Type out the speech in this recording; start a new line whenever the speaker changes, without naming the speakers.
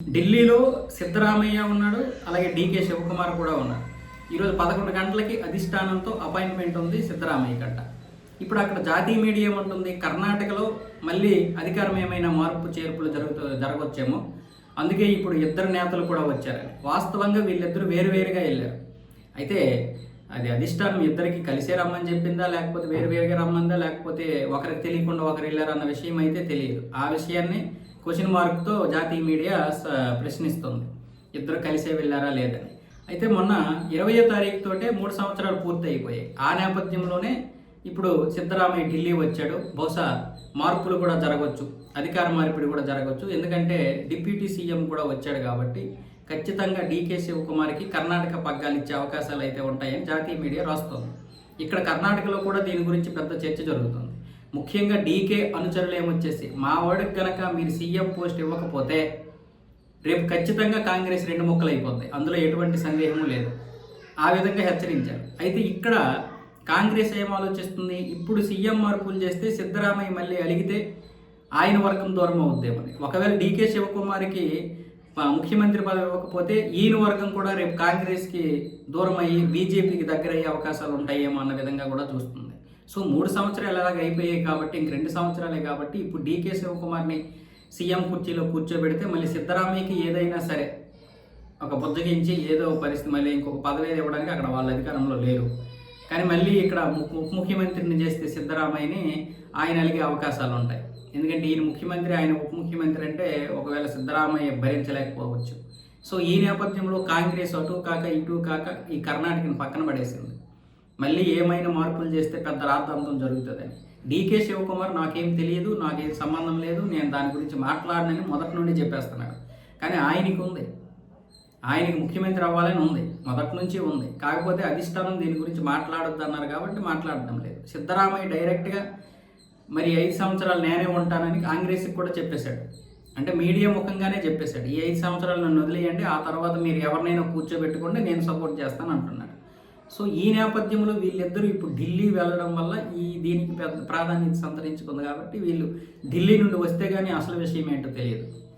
ఢిల్లీలో సిద్ధరామయ్య ఉన్నాడు, అలాగే డీకే శివకుమార్ కూడా ఉన్నారు. ఈరోజు 11 గంటలకి అధిష్టానంతో అపాయింట్మెంట్ ఉంది సిద్ధరామయ్య గంట. ఇప్పుడు అక్కడ జాతీయ మీడియా ఏమంటుంది, కర్ణాటకలో మళ్ళీ అధికారం ఏమైనా మార్పు చేర్పులు జరగవచ్చేమో, అందుకే ఇప్పుడు ఇద్దరు నేతలు కూడా వచ్చారని. వాస్తవంగా వీళ్ళిద్దరూ వేరువేరుగా వెళ్ళారు. అయితే అది అధిష్టానం ఇద్దరికి కలిసే రమ్మని చెప్పిందా, లేకపోతే వేరువేరుగా రమ్మందా, లేకపోతే ఒకరికి తెలియకుండా ఒకరు వెళ్ళారన్న విషయం అయితే తెలియదు. ఆ విషయాన్ని క్వశ్చన్ మార్క్తో జాతీయ మీడియా ప్రశ్నిస్తుంది, ఇద్దరు కలిసే వెళ్ళారా లేదని. అయితే మొన్న 20వ తారీఖుతోటే 3 సంవత్సరాలు పూర్తి అయిపోయాయి. ఆ నేపథ్యంలోనే ఇప్పుడు సిద్ధరామయ్య ఢిల్లీ వచ్చాడు. బహుశా మార్పులు కూడా జరగవచ్చు, అధికార మార్పిడి కూడా జరగవచ్చు. ఎందుకంటే డిప్యూటీ సీఎం కూడా వచ్చాడు కాబట్టి ఖచ్చితంగా డీకే శివకుమార్కి కర్ణాటక పగ్గాలు ఇచ్చే అవకాశాలు అయితే ఉంటాయని జాతీయ మీడియా రాస్తోంది. ఇక్కడ కర్ణాటకలో కూడా దీని గురించి పెద్ద చర్చ జరుగుతుంది. ముఖ్యంగా డీకే అనుచరులు ఏమొచ్చేసి, మా వాడికి కనుక మీరు సీఎం పోస్ట్ ఇవ్వకపోతే రేపు ఖచ్చితంగా కాంగ్రెస్ 2 ముక్కలు అయిపోతాయి, అందులో ఎటువంటి సందేహము లేదు, ఆ విధంగా హెచ్చరించారు. అయితే ఇక్కడ కాంగ్రెస్ ఏం ఆలోచిస్తుంది, ఇప్పుడు సీఎం మార్పులు చేస్తే సిద్ధరామయ్య మళ్ళీ అలిగితే ఆయన వర్గం దూరం అవుద్దేమని. ఒకవేళ డీకే శివకుమార్కి ముఖ్యమంత్రి పదవి ఇవ్వకపోతే ఈయన వర్గం కూడా రేపు కాంగ్రెస్కి దూరం అయ్యి బీజేపీకి దగ్గర అయ్యే అవకాశాలు ఉంటాయేమో అన్న విధంగా కూడా చూస్తుంది. సో 3 సంవత్సరాలు ఎలాగ అయిపోయాయి కాబట్టి ఇంక 2 సంవత్సరాలే కాబట్టి ఇప్పుడు డీకే శివకుమార్ని సీఎం కుర్చీలో కూర్చోబెడితే మళ్ళీ సిద్ధరామయ్యకి ఏదైనా సరే ఒక బుజ్జగించి ఏదో పరిస్థితి మళ్ళీ ఇంకొక పదవి ఇవ్వడానికి అక్కడ వాళ్ళ అధికారంలో లేరు. కానీ మళ్ళీ ఇక్కడ ఉప ముఖ్యమంత్రిని చేస్తే సిద్ధరామయ్యని ఆయన అలిగే అవకాశాలు ఉంటాయి. ఎందుకంటే ఈయన ముఖ్యమంత్రి, ఆయన ఉప ముఖ్యమంత్రి అంటే ఒకవేళ సిద్ధరామయ్య భరించలేకపోవచ్చు. సో ఈ నేపథ్యంలో కాంగ్రెస్ అటు కాక ఇటు కాక ఈ కర్ణాటకని పక్కన పడేసింది. మళ్ళీ ఏమైనా మార్పులు చేస్తే పెద్ద రాద్ధాంతం జరుగుతుందని. డీకే శివకుమార్ నాకేం తెలియదు, నాకేం సంబంధం లేదు, నేను దాని గురించి మాట్లాడనని మొదటి నుండి చెప్పేస్తున్నాడు. కానీ ఆయనకి ఉంది, ఆయనకి ముఖ్యమంత్రి అవ్వాలని ఉంది, మొదటి నుంచి ఉంది. కాకపోతే అధిష్టానం దీని గురించి మాట్లాడొద్దు అన్నారు కాబట్టి మాట్లాడడం లేదు. సిద్ధరామయ్య డైరెక్ట్గా మరి 5 సంవత్సరాలు నేనే ఉంటానని కాంగ్రెస్కి కూడా చెప్పేశాడు. అంటే మీడియా ముఖంగానే చెప్పేశాడు, ఈ 5 సంవత్సరాలు నన్ను వదిలేయండి, ఆ తర్వాత మీరు ఎవరినైనా కూర్చోబెట్టుకుంటే నేను సపోర్ట్ చేస్తాను అంటున్నాడు. సో ఈ నేపథ్యంలో వీళ్ళిద్దరూ ఇప్పుడు ఢిల్లీ వెళ్ళడం వల్ల దీనికి పెద్ద ప్రాధాన్యత సంతరించుకుంది. కాబట్టి వీళ్ళు ఢిల్లీ నుండి వస్తే కానీ అసలు విషయం ఏంటో తెలియదు.